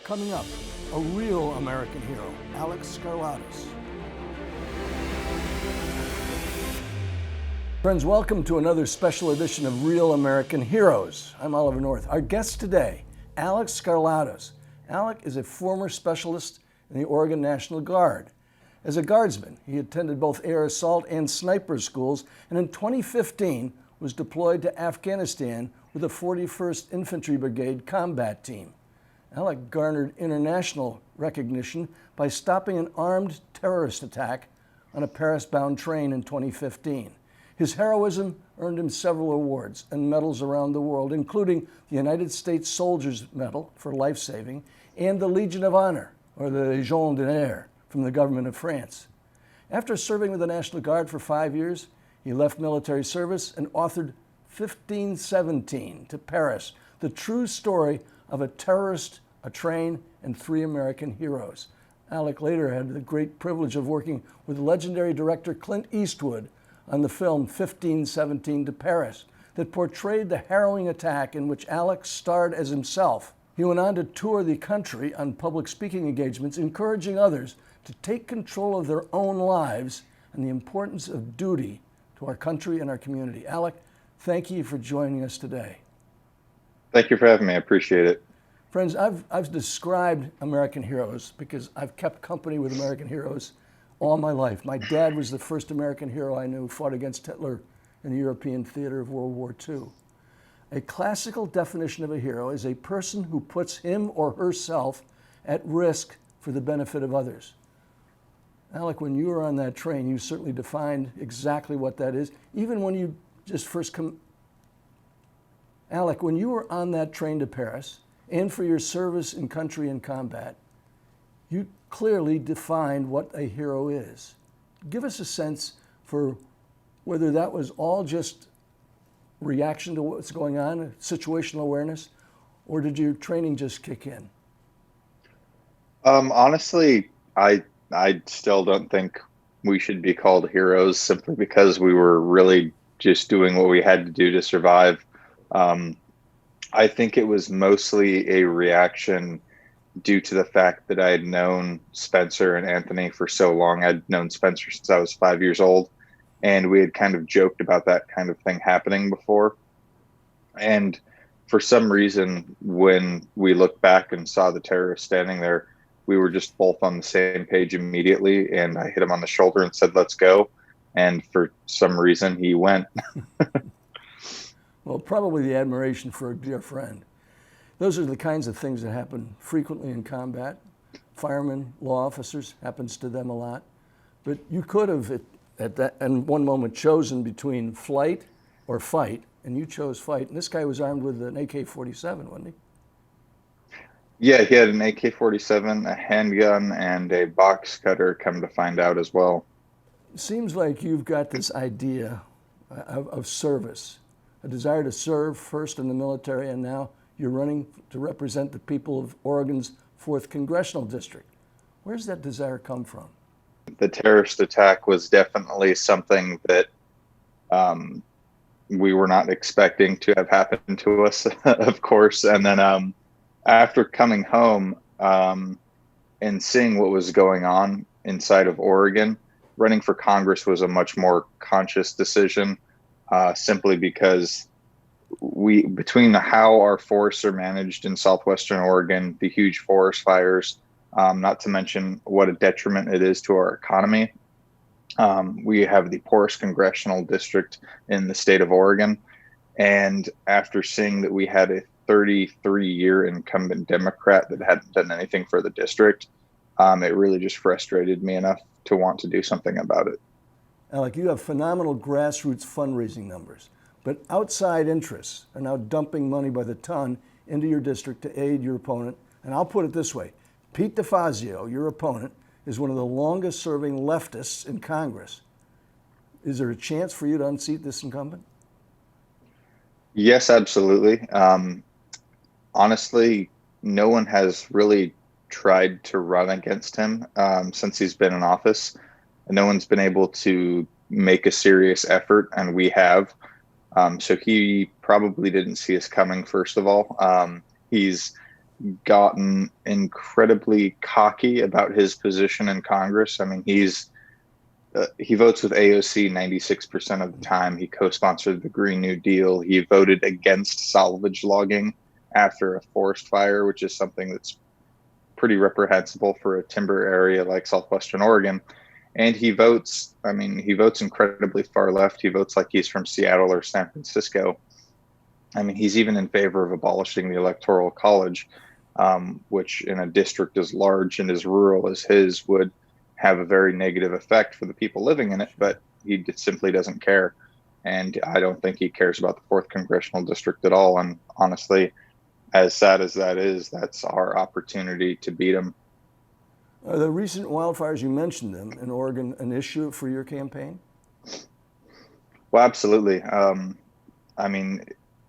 Coming up, a real American hero, Alek Skarlatos. Friends, welcome to another special edition of Real American Heroes. I'm Oliver North. Our guest today, Alek Skarlatos. Alek is a former specialist in the Oregon National Guard. As a guardsman, he attended both air assault and sniper schools, and in 2015 was deployed to Afghanistan with the 41st Infantry Brigade combat team. Alek garnered international recognition by stopping an armed terrorist attack on a Paris-bound train in 2015. His heroism earned him several awards and medals around the world, including the United States Soldier's Medal for life-saving and the Legion of Honor, or the Légion d'honneur, from the government of France. After serving with the National Guard for 5 years, he left military service and authored 1517 to Paris, the true story of a terrorist, a train, and 3 American heroes. Alek later had the great privilege of working with legendary director Clint Eastwood on the film 1517 to Paris that portrayed the harrowing attack in which Alek starred as himself. He went on to tour the country on public speaking engagements, encouraging others to take control of their own lives and the importance of duty to our country and our community. Alek, thank you for joining us today. Thank you for having me. I appreciate it. Friends, I've described American heroes because I've kept company with American heroes all my life. My dad was the first American hero I knew, fought against Hitler in the European theater of World War II. A classical definition of a hero is a person who puts him or herself at risk for the benefit of others. Alek, when you were on that train, you certainly defined exactly what that is. Even when you just first come... Alek, when you were on that train to Paris, and for your service in country and combat, you clearly defined what a hero is. Give us a sense for whether that was all just reaction to what's going on, situational awareness, or did your training just kick in? Honestly, I still don't think we should be called heroes simply because we were really just doing what we had to do to survive. I think it was mostly a reaction due to the fact that I had known Spencer and Anthony for so long. I'd known Spencer since I was 5 years old, and we had kind of joked about that kind of thing happening before. And for some reason, when we looked back and saw the terrorist standing there, we were just both on the same page immediately, and I hit him on the shoulder and said, "Let's go." And for some reason, he went. Well, probably the admiration for a dear friend. Those are the kinds of things that happen frequently in combat. Firemen, law officers, happens to them a lot. But you could have, at that, in one moment, chosen between flight or fight, and you chose fight. And this guy was armed with an AK-47, wasn't he? Yeah, he had an AK-47, a handgun, and a box cutter, come to find out as well. Seems like you've got this idea of service, a desire to serve first in the military, and now you're running to represent the people of Oregon's 4th Congressional District. Where does that desire come from? The terrorist attack was definitely something that we were not expecting to have happened to us, of course. And then after coming home and seeing what was going on inside of Oregon, running for Congress was a much more conscious decision, simply because between how our forests are managed in southwestern Oregon, the huge forest fires, not to mention what a detriment it is to our economy. We have the poorest congressional district in the state of Oregon. And after seeing that we had a 33-year incumbent Democrat that hadn't done anything for the district, it really just frustrated me enough to want to do something about it. Alek, you have phenomenal grassroots fundraising numbers, but outside interests are now dumping money by the ton into your district to aid your opponent. And I'll put it this way, Pete DeFazio, your opponent, is one of the longest serving leftists in Congress. Is there a chance for you to unseat this incumbent? Yes, absolutely. Honestly, no one has really tried to run against him since he's been in office. No one's been able to make a serious effort, and we have. So he probably didn't see us coming, first of all. He's gotten incredibly cocky about his position in Congress. I mean, he votes with AOC 96% of the time. He co-sponsored the Green New Deal. He voted against salvage logging after a forest fire, which is something that's pretty reprehensible for a timber area like southwestern Oregon. And he votes, I mean, he votes incredibly far left. He votes like he's from Seattle or San Francisco. I mean, he's even in favor of abolishing the Electoral College, which in a district as large and as rural as his would have a very negative effect for the people living in it, but he simply doesn't care. And I don't think he cares about the 4th Congressional District at all. And honestly, as sad as that is, that's our opportunity to beat him. Are the recent wildfires, you mentioned them, in Oregon, an issue for your campaign? Well, absolutely. I mean,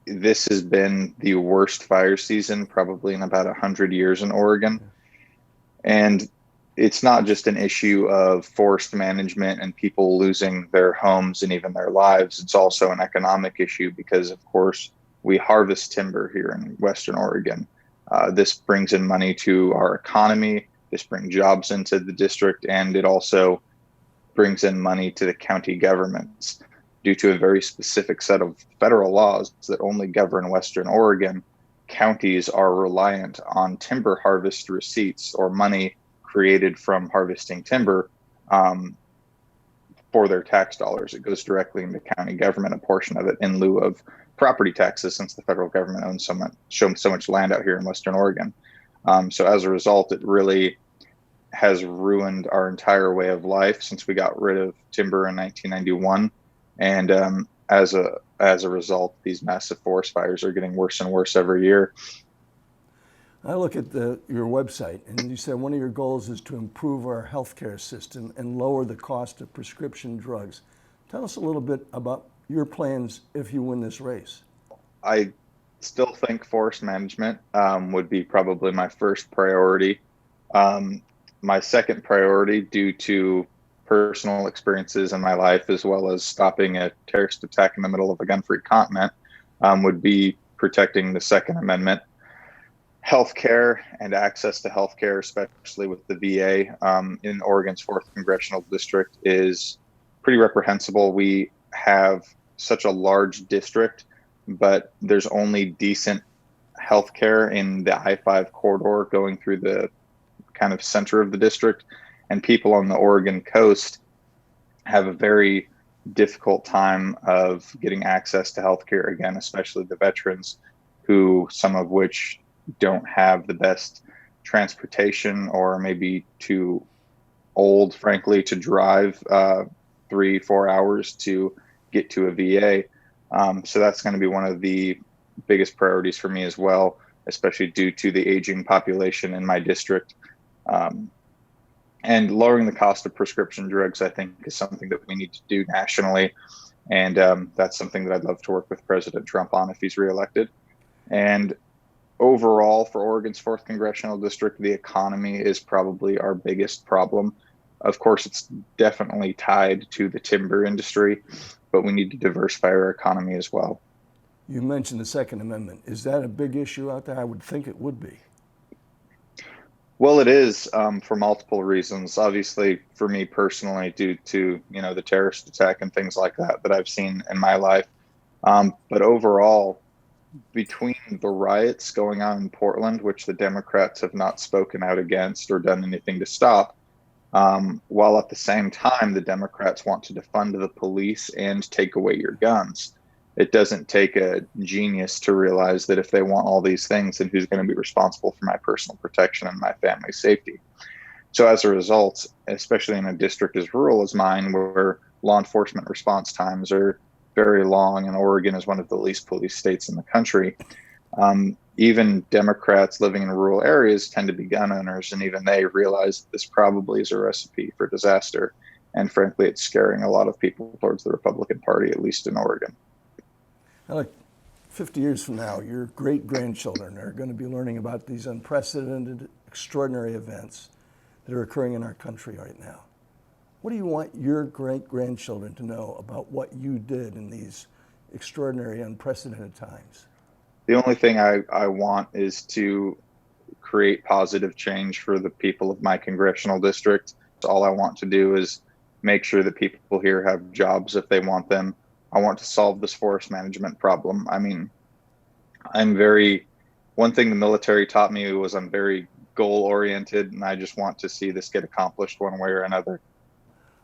this has been the worst fire season probably in about 100 years in Oregon. And it's not just an issue of forest management and people losing their homes and even their lives. It's also an economic issue because, of course, we harvest timber here in Western Oregon. This brings in money to our economy. This brings jobs into the district, and it also brings in money to the county governments. Due to a very specific set of federal laws that only govern Western Oregon, counties are reliant on timber harvest receipts or money created from harvesting timber for their tax dollars. It goes directly into county government, a portion of it in lieu of property taxes, since the federal government owns so much land out here in Western Oregon. So as a result, it really has ruined our entire way of life since we got rid of timber in 1991. And as a result, these massive forest fires are getting worse and worse every year. I look at your website, and you said one of your goals is to improve our healthcare system and lower the cost of prescription drugs. Tell us a little bit about your plans if you win this race. I still think forest management would be probably my first priority. My second priority, due to personal experiences in my life, as well as stopping a terrorist attack in the middle of a gun-free continent, would be protecting the Second Amendment. Healthcare and access to healthcare, especially with the VA in Oregon's 4th Congressional District, is pretty reprehensible. We have such a large district, but there's only decent healthcare in the I-5 corridor going through the kind of center of the district. And people on the Oregon coast have a very difficult time of getting access to healthcare, again, especially the veterans, who some of which don't have the best transportation or maybe too old, frankly, to drive 3-4 hours to get to a VA. So that's going to be one of the biggest priorities for me as well, especially due to the aging population in my district. And lowering the cost of prescription drugs, I think, is something that we need to do nationally. And that's something that I'd love to work with President Trump on if he's reelected. And overall, for Oregon's 4th Congressional District, the economy is probably our biggest problem. Of course, it's definitely tied to the timber industry, but we need to diversify our economy as well. You mentioned the Second Amendment. Is that a big issue out there? I would think it would be. Well, it is for multiple reasons. Obviously, for me personally, due to the terrorist attack and things like that I've seen in my life. But overall, between the riots going on in Portland, which the Democrats have not spoken out against or done anything to stop, while at the same time the Democrats want to defund the police and take away your guns. It doesn't take a genius to realize that if they want all these things, then who's going to be responsible for my personal protection and my family's safety? So as a result, especially in a district as rural as mine, where law enforcement response times are very long, and Oregon is one of the least policed states in the country, even Democrats living in rural areas tend to be gun owners, and even they realize that this probably is a recipe for disaster. And frankly, it's scaring a lot of people towards the Republican Party, at least in Oregon. Alek, 50 years from now, your great-grandchildren are going to be learning about these unprecedented, extraordinary events that are occurring in our country right now. What do you want your great-grandchildren to know about what you did in these extraordinary, unprecedented times? The only thing I want is to create positive change for the people of my congressional district. So all I want to do is make sure that people here have jobs if they want them. I want to solve this forest management problem. I mean, one thing the military taught me was I'm very goal oriented, and I just want to see this get accomplished one way or another.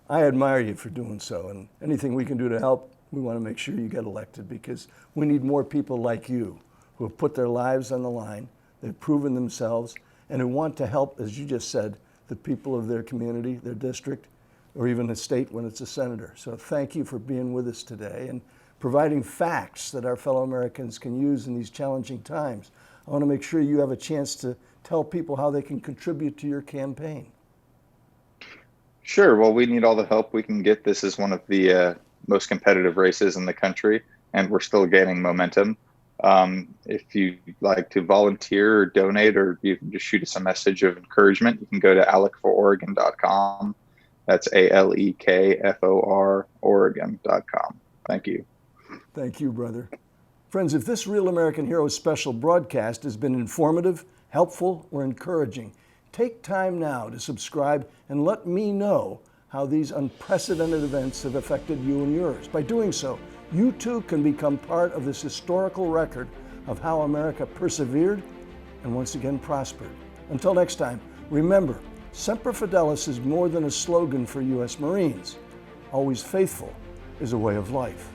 I admire you for doing so, and anything we can do to help, we want to make sure you get elected, because we need more people like you who have put their lives on the line, they've proven themselves, and who want to help, as you just said, the people of their community, their district, or even the state when it's a senator. So thank you for being with us today and providing facts that our fellow Americans can use in these challenging times. I want to make sure you have a chance to tell people how they can contribute to your campaign. Sure. Well, we need all the help we can get. This is one of the most competitive races in the country, and we're still gaining momentum. If you'd like to volunteer or donate, or you can just shoot us a message of encouragement, you can go to alekfororegon.com. That's ALEKFOR Oregon.com. Thank you. Thank you, brother. Friends, if this Real American Heroes special broadcast has been informative, helpful, or encouraging, take time now to subscribe and let me know how these unprecedented events have affected you and yours. By doing so, you too can become part of this historical record of how America persevered and once again prospered. Until next time, remember, Semper Fidelis is more than a slogan for U.S. Marines. Always faithful is a way of life.